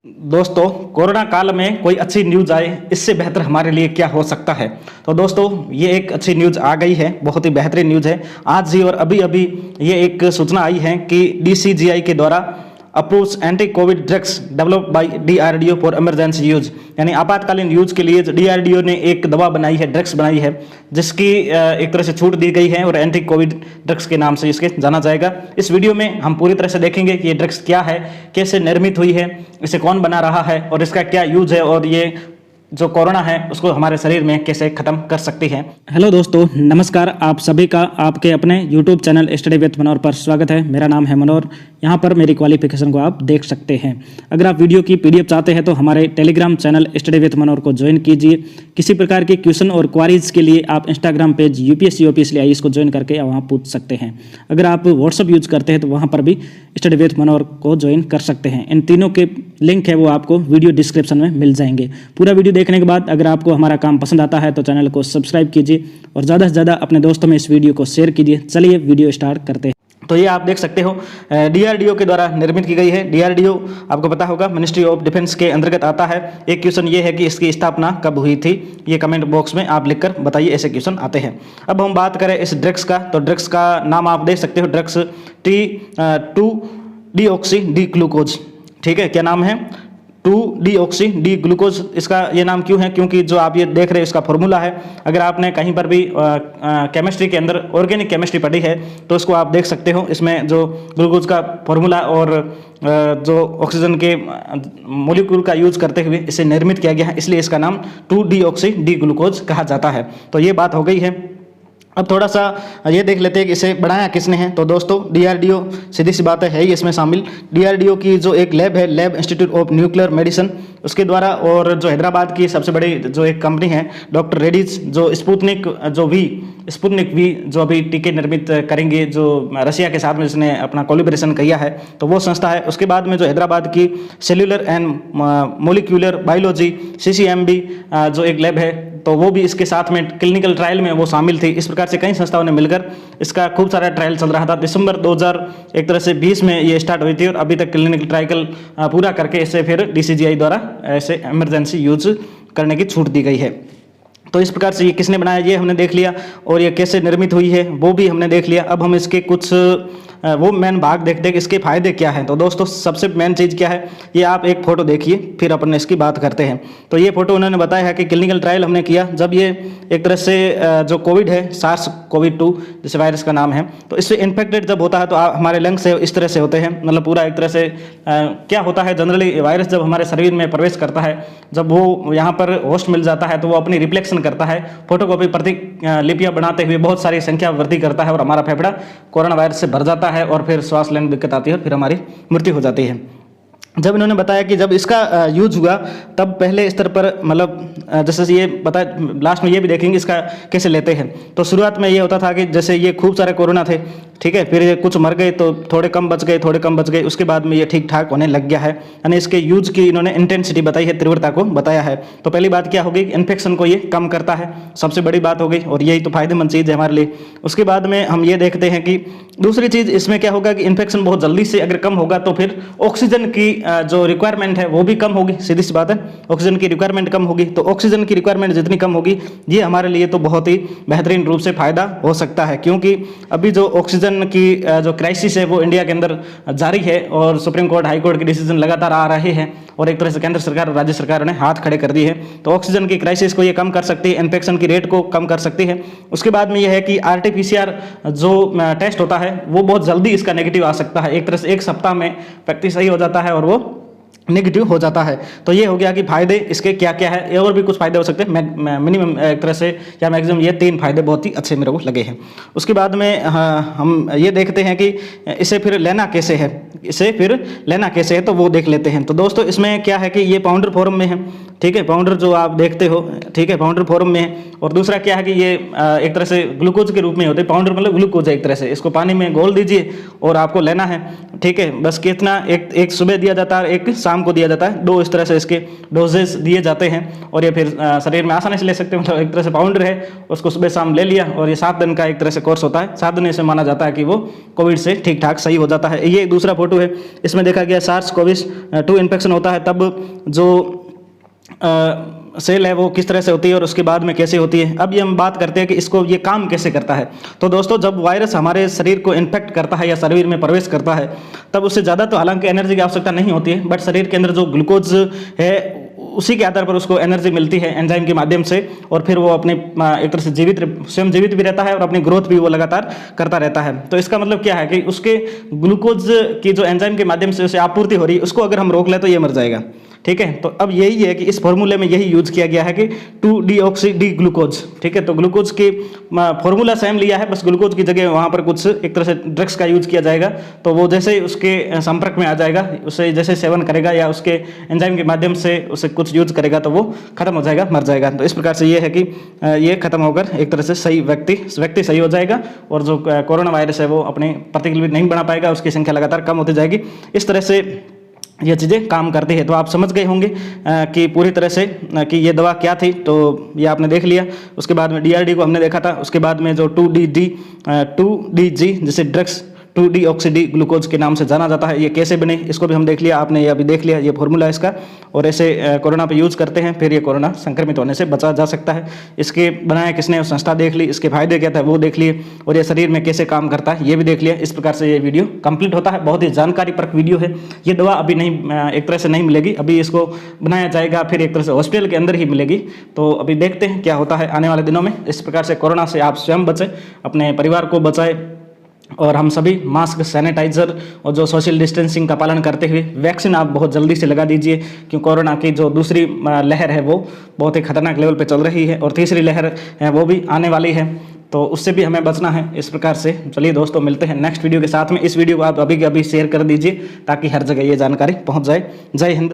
दोस्तों, कोरोना काल में कोई अच्छी न्यूज़ आए इससे बेहतर हमारे लिए क्या हो सकता है। तो दोस्तों, ये एक अच्छी न्यूज़ आ गई है, बहुत ही बेहतरीन न्यूज़ है। आज ही और अभी अभी ये एक सूचना आई है कि DCGI के द्वारा approves anti Covid drugs developed by DRDO for emergency use, यानी आपातकालीन यूज के लिए DRDO ने एक दवा बनाई है, ड्रग्स बनाई है, जिसकी एक तरह से छूट दी गई है और एंटी कोविड ड्रग्स के नाम से इसके जाना जाएगा। इस वीडियो में हम पूरी तरह से देखेंगे कि ये ड्रग्स क्या है, कैसे निर्मित हुई है, इसे कौन बना रहा है और इसका क्या यूज है, और ये जो कोरोना है उसको हमारे शरीर में कैसे खत्म कर सकती है। हेलो दोस्तों, नमस्कार। आप सभी का आपके अपने YouTube चैनल स्टडी विद मनोहर पर स्वागत है। मेरा नाम है मनोहर। यहाँ पर मेरी क्वालिफिकेशन को आप देख सकते हैं। अगर आप वीडियो की PDF चाहते हैं तो हमारे टेलीग्राम चैनल स्टडी विद मनोहर को ज्वाइन कीजिए। किसी प्रकार के क्वेश्चन और क्वारीज के लिए आप Instagram page UPSC OPSC IAS को ज्वाइन करके वहाँ पूछ सकते हैं। अगर आप व्हाट्सअप यूज करते हैं तो वहाँ पर भी स्टडी विद मनोहर को ज्वाइन कर सकते हैं। इन तीनों के लिंक है वो आपको वीडियो डिस्क्रिप्शन में मिल जाएंगे। पूरा वीडियो देखने के बाद अगर आपको हमारा काम पसंद आता है तो चैनल को सब्सक्राइब कीजिए और ज़्यादा से ज़्यादा अपने दोस्तों में इस वीडियो को शेयर कीजिए। चलिए वीडियो स्टार्ट करते हैं। तो ये आप देख सकते हो, DRDO के द्वारा निर्मित की गई है। DRDO आपको पता होगा मिनिस्ट्री ऑफ डिफेंस के अंतर्गत आता है। एक क्वेश्चन ये है कि इसकी स्थापना कब हुई थी, ये कमेंट बॉक्स में आप लिखकर बताइए, ऐसे क्वेश्चन आते हैं। अब हम बात करें इस ड्रग्स का, तो ड्रग्स का नाम आप देख सकते हो, ड्रग्स T2-डीऑक्सी डी ग्लूकोज। ठीक है, क्या नाम है? 2-डीऑक्सी डी ग्लूकोज। इसका ये नाम क्यों है? क्योंकि जो आप ये देख रहे हैं इसका फॉर्मूला है। अगर आपने कहीं पर भी केमिस्ट्री के अंदर ऑर्गेनिक केमिस्ट्री पढ़ी है तो इसको आप देख सकते हो। इसमें जो ग्लूकोज का फॉर्मूला और जो ऑक्सीजन के मोलिक्यूल का यूज करते हुए इसे निर्मित किया गया है, इसलिए इसका नाम 2-डीऑक्सी डी ग्लूकोज कहा जाता है। तो ये बात हो गई है। अब थोड़ा सा ये देख लेते हैं कि इसे बनाया किसने है। तो दोस्तों, DRDO सीधी सी बात है ही इसमें शामिल। DRDO की जो एक लैब है, lab institute of nuclear medicine, उसके द्वारा, और जो हैदराबाद की सबसे बड़ी जो एक कंपनी है डॉक्टर रेड्डीज, जो स्पुतनिक वी जो अभी टीके निर्मित करेंगे, जो रशिया के साथ में जिसने अपना कोलिब्रेशन किया है, तो वो संस्था है। उसके बाद में जो हैदराबाद की cellular and molecular biology CCMB जो एक लैब है, तो वो भी इसके साथ में क्लिनिकल ट्रायल में वो शामिल थी। इस प्रकार से कई संस्थाओं ने मिलकर इसका खूब सारा ट्रायल चल रहा था। दिसंबर 2020 में ये स्टार्ट हुई थी और अभी तक क्लिनिकल ट्रायल पूरा करके इसे फिर DCGI द्वारा ऐसे इमरजेंसी यूज करने की छूट दी गई है। तो इस प्रकार से ये किसने बनाया ये हमने देख लिया, और ये कैसे निर्मित हुई है वो भी हमने देख लिया। अब हम इसके कुछ वो मेन भाग देखते हैं कि इसके फायदे क्या हैं। तो दोस्तों, सबसे मेन चीज़ क्या है, ये आप एक फ़ोटो देखिए, फिर अपन इसकी बात करते हैं। तो ये फ़ोटो उन्होंने बताया है कि क्लिनिकल ट्रायल हमने किया जब ये एक तरह से जो कोविड है, SARS-CoV-2 जैसे वायरस का नाम है, तो इससे इन्फेक्टेड जब होता है तो हमारे लंग्स से इस तरह से होते हैं, मतलब पूरा एक तरह से क्या होता है, जनरली वायरस जब हमारे शरीर में प्रवेश करता है, जब वो यहाँ पर होस्ट मिल जाता है तो वो अपनी रिफ्लेक्शन करता है, फोटोकॉपी प्रतिलिपियाँ बनाते हुए बहुत सारी संख्या वृद्धि करता है और हमारा फेफड़ा कोरोना वायरस से भर जाता है और फिर श्वास लेने में दिक्कत आती है और फिर हमारी मृत्यु हो जाती है। जब इन्होंने बताया कि जब इसका यूज हुआ तब पहले स्तर पर, मतलब जैसे ये बता, लास्ट में ये भी देखेंगे इसका कैसे लेते हैं। तो शुरुआत में ये होता था कि जैसे ये खूब सारे कोरोना थे, ठीक है, फिर ये कुछ मर गए तो थोड़े कम बच गए, थोड़े कम बच गए, उसके बाद में ये ठीक ठाक होने लग गया है। यानी इसके यूज की इन्होंने इंटेंसिटी बताई है, तीव्रता को बताया है। तो पहली बात क्या होगी, इन्फेक्शन को ये कम करता है, सबसे बड़ी बात हो गई, और यही तो फायदेमंद चीज़ है हमारे लिए। उसके बाद में हम ये देखते हैं कि दूसरी चीज़ इसमें क्या होगा कि इन्फेक्शन बहुत जल्दी से अगर कम होगा तो फिर ऑक्सीजन की जो रिक्वायरमेंट है वो भी कम होगी। सीधी सी बात है, ऑक्सीजन की रिक्वायरमेंट कम होगी, तो ऑक्सीजन की रिक्वायरमेंट जितनी कम होगी ये हमारे लिए तो बहुत ही बेहतरीन रूप से फायदा हो सकता है। क्योंकि अभी जो ऑक्सीजन की जो क्राइसिस है वो इंडिया के अंदर जारी है और सुप्रीम कोर्ट, हाई कोर्ट के डिसीजन लगातार आ रहे हैं और एक तरह से केंद्र सरकार और राज्य सरकार ने हाथ खड़े कर दिए हैं। तो ऑक्सीजन की क्राइसिस को ये कम कर सकती है, इन्फेक्शन की रेट को कम कर सकती है। उसके बाद में ये है कि RT-PCR जो टेस्ट होता है वो बहुत जल्दी इसका नेगेटिव आ सकता है। एक तरह से 1 सप्ताह में व्यक्ति सही हो जाता है और वो नेगेटिव हो जाता है। तो ये हो गया कि फायदे इसके क्या क्या है, और भी कुछ फायदे हो सकते हैं, मिनिमम एक तरह से या मैक्सिमम ये 3 फायदे बहुत ही अच्छे मेरे को लगे हैं। उसके बाद में हम ये देखते हैं कि इसे फिर लेना कैसे है, तो वो देख लेते हैं। तो दोस्तों, इसमें क्या है कि ये पाउडर फॉर्म में है, ठीक है, पाउडर जो आप देखते हो, ठीक है, पाउडर फॉर्म में है। और दूसरा क्या है कि ये एक तरह से ग्लूकोज के रूप में होते हैं, पाउडर मतलब ग्लूकोज है एक तरह से। इसको पानी में घोल दीजिए और आपको लेना है, ठीक है, बस कितना, एक सुबह दिया जाता है, एक शाम शाम को दिया जाता है। 2 इस तरह से इसके डोजेस दिए जाते हैं और ये फिर शरीर में आसानी से ले सकते हैं। मतलब एक तरह से पाउडर है, उसको सुबह शाम ले लिया और ये 7 दिन का एक तरह से कोर्स होता है। 7 दिन से माना जाता है कि वो कोविड से ठीक ठाक सही हो जाता है। ये दूसरा फोटो है, इसमें देखा गया SARS-CoV-2 इन्फेक्शन होता है तब जो सेल है वो किस तरह से होती है और उसके बाद में कैसे होती है। अब ये हम बात करते हैं कि इसको ये काम कैसे करता है। तो दोस्तों, जब वायरस हमारे शरीर को इन्फेक्ट करता है या शरीर में प्रवेश करता है तब उससे ज़्यादा तो हालांकि एनर्जी की आवश्यकता नहीं होती है, बट शरीर के अंदर जो ग्लूकोज है उसी के आधार पर उसको एनर्जी मिलती है एंजाइम के माध्यम से, और फिर वो अपने एक तरह से स्वयं जीवित भी रहता है और अपनी ग्रोथ भी वो लगातार करता रहता है। तो इसका मतलब क्या है कि उसके ग्लूकोज की जो एंजाइम के माध्यम से उसे आपूर्ति हो रही है उसको अगर हम रोक लें तो ये मर जाएगा। ठीक है, तो अब यही है कि इस फॉर्मूले में यही यूज किया गया है कि 2-डीऑक्सी डी ग्लूकोज। ठीक है, तो ग्लूकोज की फॉर्मूला सेम लिया है, बस ग्लूकोज की जगह वहाँ पर कुछ एक तरह से ड्रग्स का यूज किया जाएगा। तो वो जैसे ही उसके संपर्क में आ जाएगा, उसे जैसे सेवन करेगा या उसके एंजाइम के माध्यम से उसे कुछ यूज करेगा तो वो खत्म हो जाएगा, मर जाएगा। तो इस प्रकार से ये है कि ये खत्म होकर एक तरह से सही व्यक्ति सही हो जाएगा और जो कोरोना वायरस है वो अपने प्रतिक्रिया नहीं बना पाएगा, उसकी संख्या लगातार कम होती जाएगी। इस तरह से ये चीज़ें काम करती है। तो आप समझ गए होंगे कि पूरी तरह से कि ये दवा क्या थी। तो ये आपने देख लिया। उसके बाद में DRD को हमने देखा था। उसके बाद में जो 2DG जिसे ड्रग्स 2-डीऑक्सी डी ग्लूकोज के नाम से जाना जाता है, ये कैसे बने इसको भी हम देख लिया। आपने ये अभी देख लिया, ये फॉर्मूला है इसका, और ऐसे कोरोना पे यूज करते हैं, फिर ये कोरोना संक्रमित होने से बचा जा सकता है। इसके बनाया किसने, उस संस्था देख ली, इसके फायदे क्या था वो देख लिए, और ये शरीर में कैसे काम करता है ये भी देख लिया। इस प्रकार से ये वीडियो कंप्लीट होता है। बहुत ही जानकारीप्रद वीडियो है। ये दवा अभी नहीं, एक तरह से नहीं मिलेगी, अभी इसको बनाया जाएगा, फिर एक तरह से हॉस्पिटल के अंदर ही मिलेगी। तो अभी देखते हैं क्या होता है आने वाले दिनों में। इस प्रकार से कोरोना से आप स्वयं बचें, अपने परिवार को बचाएं, और हम सभी मास्क, सैनिटाइजर और जो सोशल डिस्टेंसिंग का पालन करते हुए वैक्सीन आप बहुत जल्दी से लगा दीजिए, क्योंकि कोरोना की जो दूसरी लहर है वो बहुत ही खतरनाक लेवल पे चल रही है, और तीसरी लहर है वो भी आने वाली है, तो उससे भी हमें बचना है। इस प्रकार से चलिए दोस्तों, मिलते हैं नेक्स्ट वीडियो के साथ में। इस वीडियो को आप अभी के अभी शेयर कर दीजिए ताकि हर जगह ये जानकारी पहुँच जाए। जय हिंद।